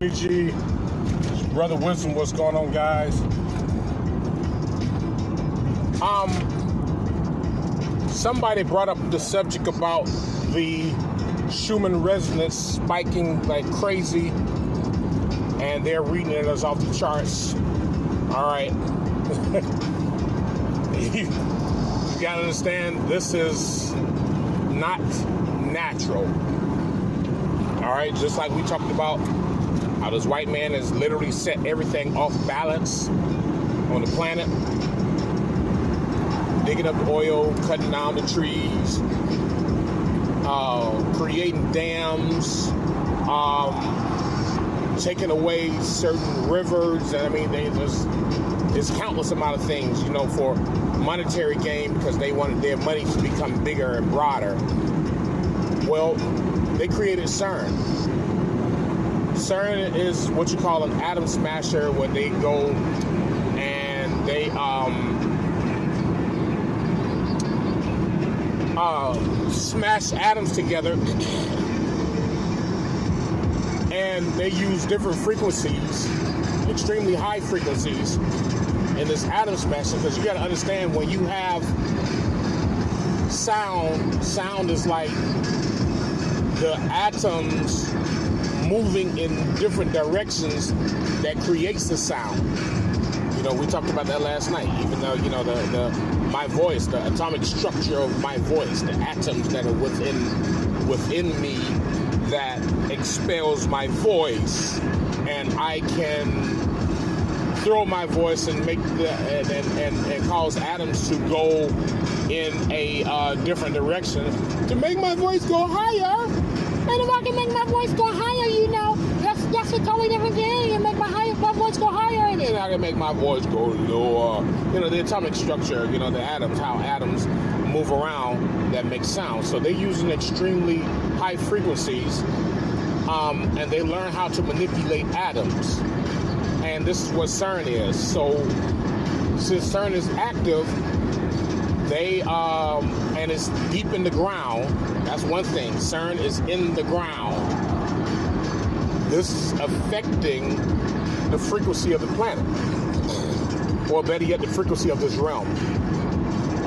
G, Brother Wisdom, what's going on, guys? Somebody brought up the subject about the Schumann resonance spiking like crazy, and they're reading it as off the charts. All right. You gotta understand, this is not natural. All right, just like we talked about how this white man has literally set everything off balance on the planet, digging up oil, cutting down the trees, creating dams, taking away certain rivers. And I mean, there's countless amount of things, for monetary gain, because they wanted their money to become bigger and broader. Well, they created CERN. CERN is what you call an atom smasher, where they go and they smash atoms together, and they use different frequencies, extremely high frequencies, in this atom smashing. Because you got to understand, when you have sound is like the atoms moving in different directions that creates the sound. We talked about that last night. Even though my voice, the atomic structure of my voice, the atoms that are within me that expels my voice, and I can throw my voice and make and cause atoms to go in a different direction to make my voice go higher. And if I can make my voice go higher, that's a totally different thing. And make my voice go higher, and then I can make my voice go lower. The atomic structure, the atoms, how atoms move around that make sound. So they're using extremely high frequencies, and they learn how to manipulate atoms. And this is what CERN is. So since CERN is active, they and it's deep in the ground. That's one thing. CERN is in the ground. This is affecting the frequency of the planet, or better yet, the frequency of this realm.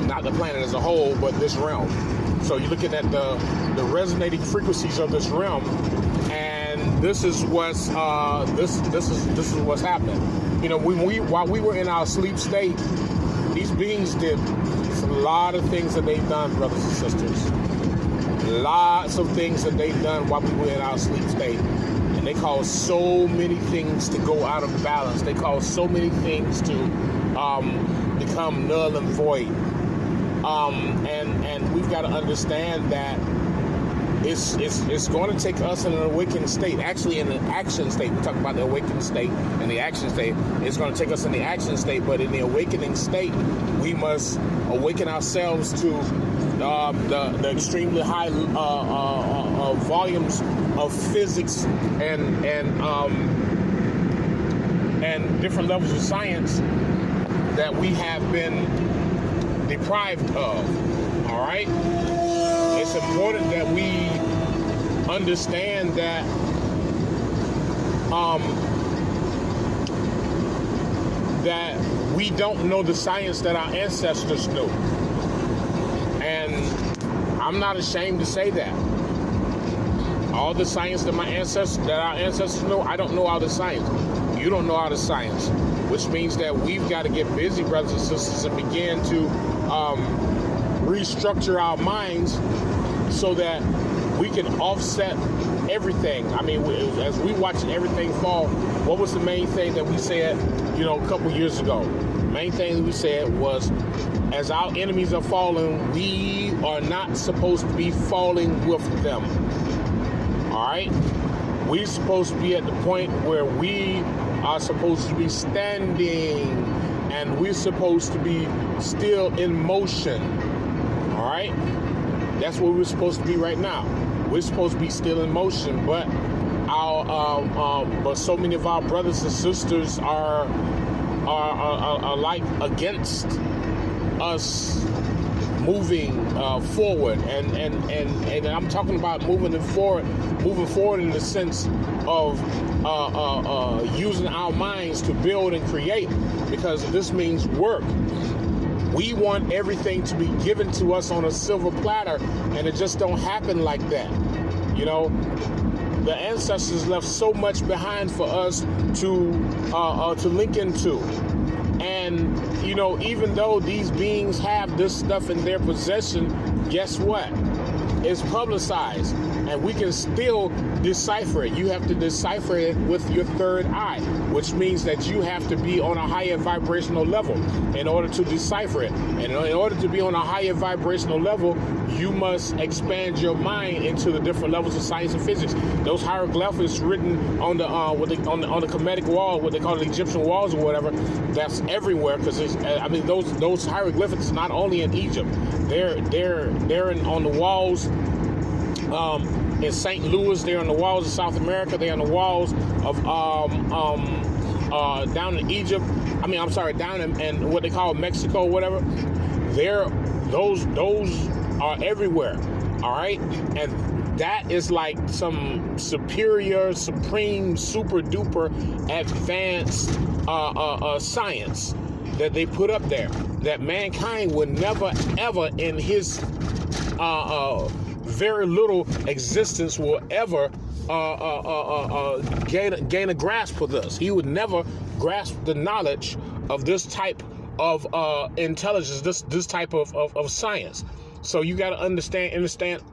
Not the planet as a whole, but this realm. So you're looking at the resonating frequencies of this realm, and this is what's this is what's happening. While we were in our sleep state, these beings did a lot of things that they've done, brothers and sisters. Lots of things that they've done while we were in our sleep state. And they caused so many things to go out of balance. They caused so many things to become null and void. And we've got to understand that it's going to take us in an awakened state, actually in an action state. We talk about the awakened state and the action state. It's going to take us in the action state, but in the awakening state, we must awaken ourselves to the extremely high volumes of physics and different levels of science that we have been deprived of. All right? It's important that we understand that that we don't know the science that our ancestors knew. And I'm not ashamed to say that. All the science that our ancestors know, I don't know all the science. You don't know all the science, which means that we've got to get busy, brothers and sisters, and begin to restructure our minds so that we can offset everything. I mean, as we watching everything fall, what was the main thing that we said, a couple years ago? The main thing that we said was, as our enemies are falling, we are not supposed to be falling with them. All right? We're supposed to be at the point where we are supposed to be standing, and we're supposed to be still in motion. All right? That's where we're supposed to be right now. We're supposed to be still in motion, but but so many of our brothers and sisters are like against us moving forward, and I'm talking about moving forward in the sense of using our minds to build and create, because this means work. We want everything to be given to us on a silver platter, and it just don't happen like that. You know, the ancestors left so much behind for us to link into. And, you know, even though these beings have this stuff in their possession, guess what? It's publicized, and we can still decipher it. You have to decipher it with your third eye, which means that you have to be on a higher vibrational level in order to decipher it. And in order to be on a higher vibrational level, you must expand your mind into the different levels of science and physics. Those hieroglyphics written on the on the Kemetic wall, what they call the Egyptian walls or whatever, that's everywhere, because those hieroglyphics not only in Egypt, they're on the walls in St. Louis, they're on the walls of South America, they're on the walls of down in Egypt. Down in what they call Mexico, whatever. Those are everywhere. All right, and that is like some superior, supreme, super duper advanced science that they put up there, that mankind would never ever in his very little existence will ever gain a grasp of this. He would never grasp the knowledge of this type of intelligence, this type of science. So you got to understand,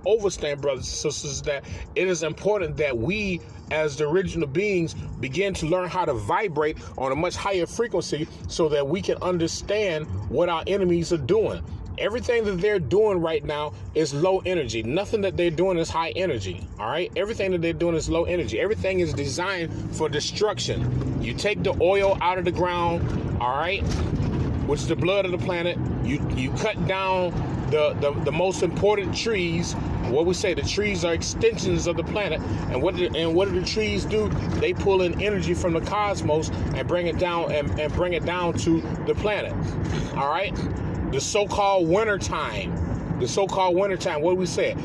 overstand, brothers and sisters, that it is important that we, as the original beings, begin to learn how to vibrate on a much higher frequency so that we can understand what our enemies are doing. Everything that they're doing right now is low energy. Nothing that they're doing is high energy. All right? Everything that they're doing is low energy. Everything is designed for destruction. You take the oil out of the ground, all right, which is the blood of the planet. You cut down the most important trees. What we say, the trees are extensions of the planet. And what do the trees do? They pull in energy from the cosmos and bring it down and bring it down to the planet. All right? The so-called winter time, what do we say?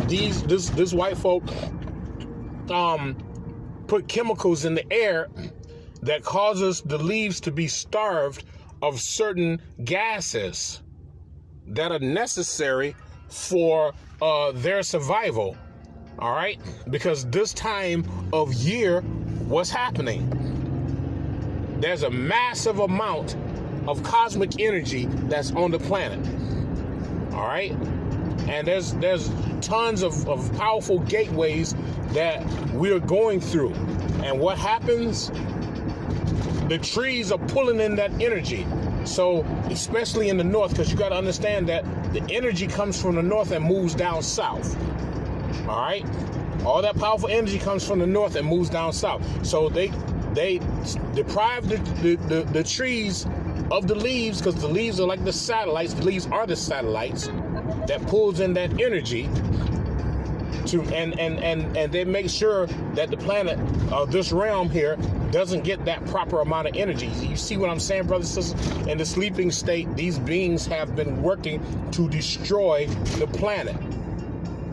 This white folk put chemicals in the air that causes the leaves to be starved of certain gases that are necessary for their survival. All right, because this time of year, what's happening? There's a massive amount of cosmic energy that's on the planet. All right? And there's tons of powerful gateways that we're going through. And what happens? The trees are pulling in that energy. So, especially in the north, because you got to understand that the energy comes from the north and moves down south. All right? All that powerful energy comes from the north and moves down south. So they deprive the trees of the leaves, because the leaves are like the satellites. The leaves are the satellites that pulls in that energy to and they make sure that the planet, this realm here, doesn't get that proper amount of energy. You see what I'm saying, brothers and sisters? In the sleeping state, these beings have been working to destroy the planet.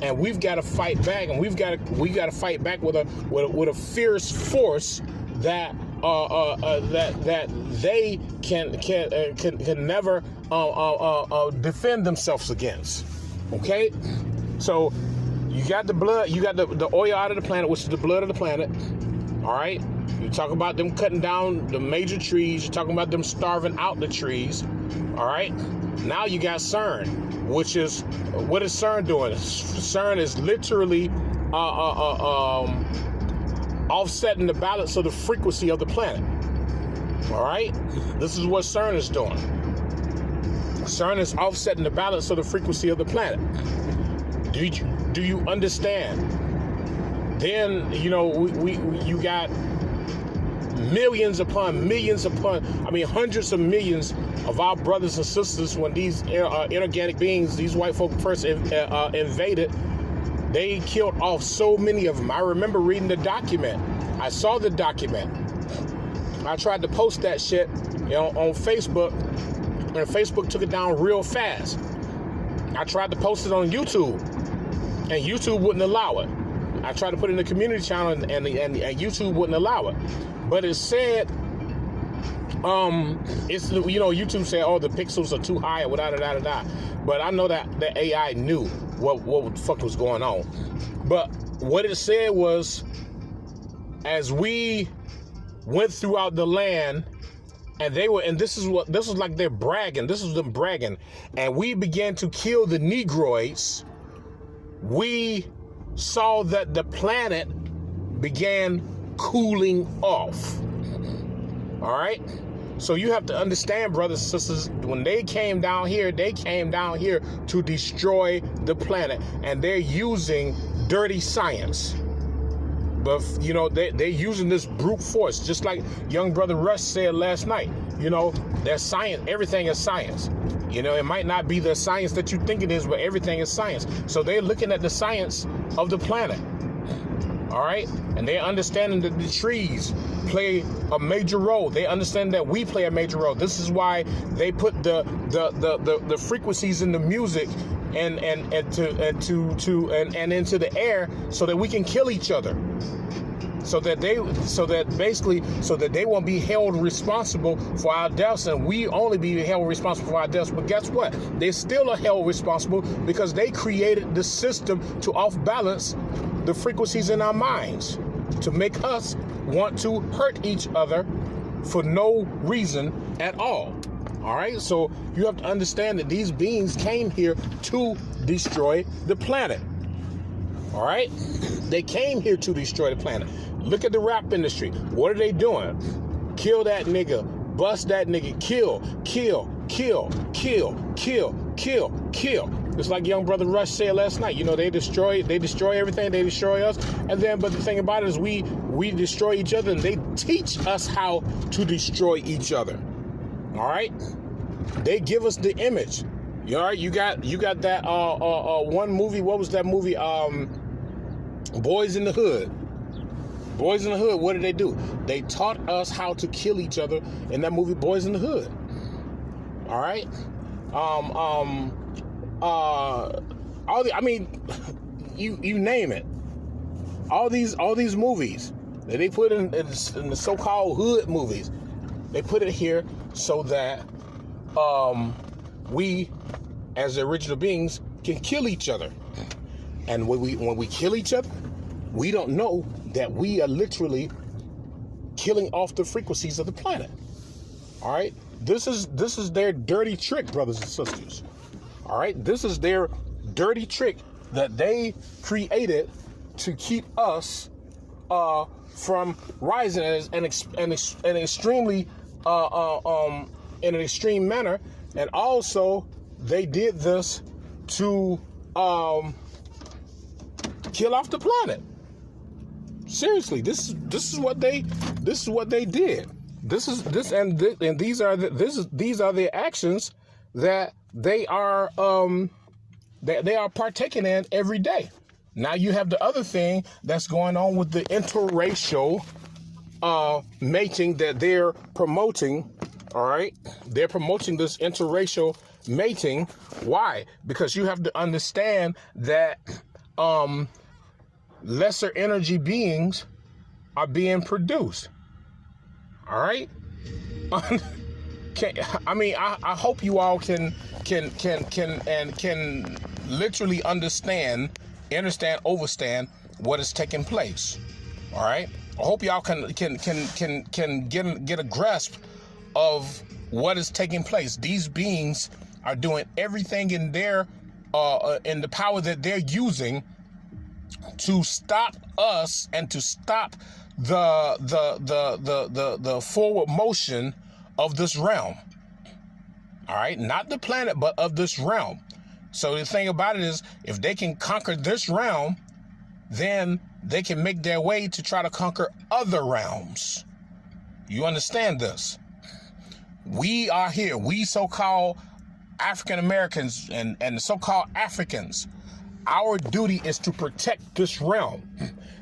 And we've got to fight back, and we got to fight back with a fierce force that they can never defend themselves against. Okay, so you got the blood, you got the oil out of the planet, which is the blood of the planet. All right, you talk about them cutting down the major trees. You're talking about them starving out the trees. All right, now you got CERN, which is, what is CERN doing? CERN is literally offsetting the balance of the frequency of the planet. All right? This is what CERN is doing. CERN is offsetting the balance of the frequency of the planet. Do you understand? Then, you know, you got millions upon millions upon, hundreds of millions of our brothers and sisters. When these inorganic beings, these white folk first invaded, they killed off so many of them. I remember reading the document. I saw the document. I tried to post that shit, on Facebook, and Facebook took it down real fast. I tried to post it on YouTube, and YouTube wouldn't allow it. I tried to put it in the community channel, and YouTube wouldn't allow it. But it said, it's, you know, YouTube said, oh, the pixels are too high, or da. But I know that the AI knew what the fuck was going on. But what it said was, as we went throughout the land, and this was like they're bragging. This was them bragging, and we began to kill the Negroids. We saw that the planet began cooling off. All right. So you have to understand, brothers and sisters, when they came down here to destroy the planet, and they're using dirty science. But, you know, they're using this brute force, just like young brother Rush said last night. You know, there's science. Everything is science. You know, it might not be the science that you think it is, but everything is science. So they're looking at the science of the planet. All right. And they're understanding that the trees play a major role. They understand that we play a major role. This is why they put the frequencies in the music and into the air, so that we can kill each other. So that they won't be held responsible for our deaths, and we only be held responsible for our deaths. But guess what? They still are held responsible because they created the system to off-balance the frequencies in our minds, to make us want to hurt each other for no reason at all. All right, so you have to understand that these beings came here to destroy the planet. All right, they came here to destroy the planet. Look at the rap industry. What are they doing? Kill that nigga, bust that nigga, kill. It's like young brother Rush said last night. You know, they destroy everything. They destroy us. And then, but the thing about it is we destroy each other, and they teach us how to destroy each other. All right, they give us the image. All right, you got that one movie. What was that movie? Boys in the Hood. Boys in the Hood. What did they do? They taught us how to kill each other in that movie, Boys in the Hood. All right. You name it. All these movies that they put in the so-called hood movies, they put it here so that we, as the original beings, can kill each other. And when we kill each other, we don't know that we are literally killing off the frequencies of the planet. All right, this is their dirty trick, brothers and sisters. All right, this is their dirty trick that they created to keep us from rising in an extremely in an extreme manner. And also they did this to kill off the planet. Seriously, this is what they did. These are the actions that they are partaking in every day. Now you have the other thing that's going on with the interracial mating that they're promoting. All right, they're promoting this interracial mating. Why? Because you have to understand that lesser energy beings are being produced. All right. I hope you all can literally understand, overstand what is taking place. All right. I hope y'all can get a grasp of what is taking place. These beings are doing everything in their in the power that they're using to stop us and to stop the forward motion of this realm. All right, not the planet, but of this realm. So the thing about it is, if they can conquer this realm, then they can make their way to try to conquer other realms. You understand this? We are here. We so-called African Americans and the so-called Africans. Our duty is to protect this realm.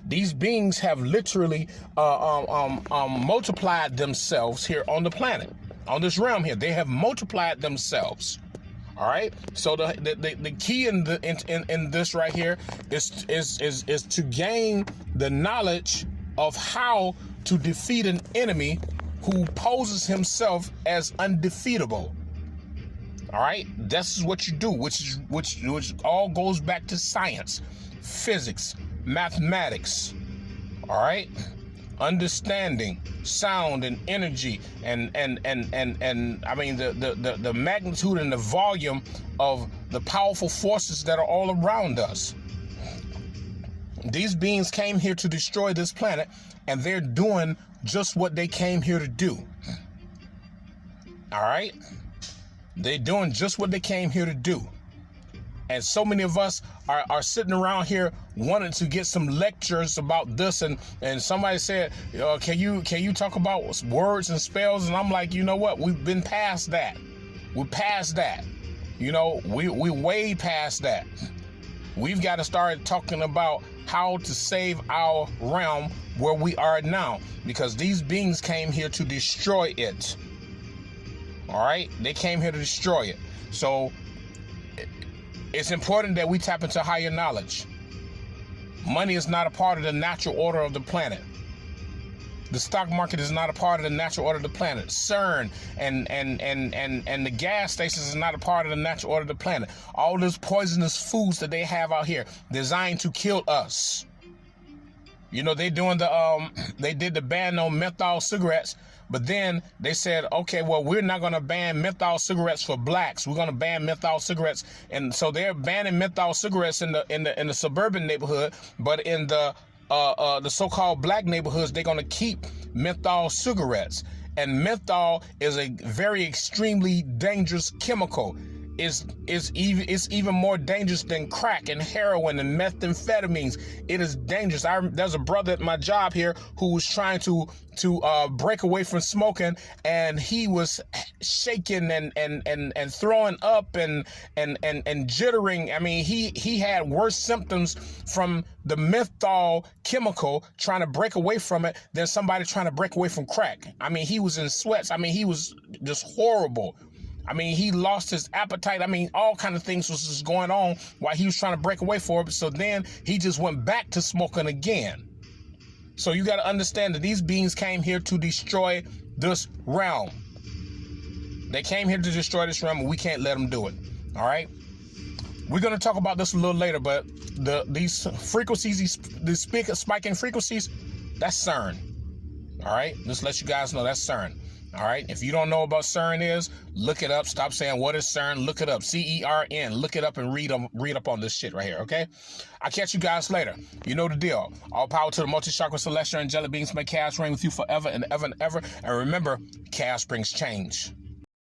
These beings have literally multiplied themselves here on the planet. on this realm here. They have multiplied themselves. All right. So the key in this right here is to gain the knowledge of how to defeat an enemy who poses himself as undefeatable. All right. This is what you do, which all goes back to science, physics, mathematics. All right. Understanding sound and energy and I mean the magnitude and the volume of the powerful forces that are all around us. These beings came here to destroy this planet, and they're doing just what they came here to do. All right? They're doing just what they came here to do. And so many of us are sitting around here wanting to get some lectures about this, and somebody said, can you talk about words and spells? And I'm like, you know what? We've been past that. We're past that. You know, we way past that. We've got to start talking about how to save our realm where we are now, because these beings came here to destroy it. All right? They came here to destroy it. So it's important that we tap into higher knowledge. Money is not a part of the natural order of the planet. The stock market is not a part of the natural order of the planet. CERN and the gas stations is not a part of the natural order of the planet. All those poisonous foods that they have out here designed to kill us. You know, they did the ban on menthol cigarettes, but then they said, okay, well, we're not going to ban menthol cigarettes for blacks. We're going to ban menthol cigarettes, and so they're banning menthol cigarettes in the suburban neighborhood, but in the so-called black neighborhoods, they're going to keep menthol cigarettes. And menthol is a very extremely dangerous chemical. It's even more dangerous than crack and heroin and methamphetamines. It is dangerous. There's a brother at my job here who was trying to break away from smoking, and he was shaking and throwing up and jittering. I mean, he had worse symptoms from the menthol chemical trying to break away from it than somebody trying to break away from crack. I mean, he was in sweats. I mean, he was just horrible. I mean, he lost his appetite. I mean, all kind of things was just going on while he was trying to break away from it. So then he just went back to smoking again. So you got to understand that these beings came here to destroy this realm. They came here to destroy this realm, and we can't let them do it. All right? We're going to talk about this a little later, but these frequencies, these spiking frequencies, that's CERN. All right? Just let you guys know that's CERN. All right. If you don't know what CERN is, look it up. Stop saying what is CERN. Look it up. CERN. Look it up and read up on this shit right here. Okay. I'll catch you guys later. You know the deal. All power to the multi-chakra celestial angelic beings. May chaos reign with you forever and ever and ever. And remember, chaos brings change.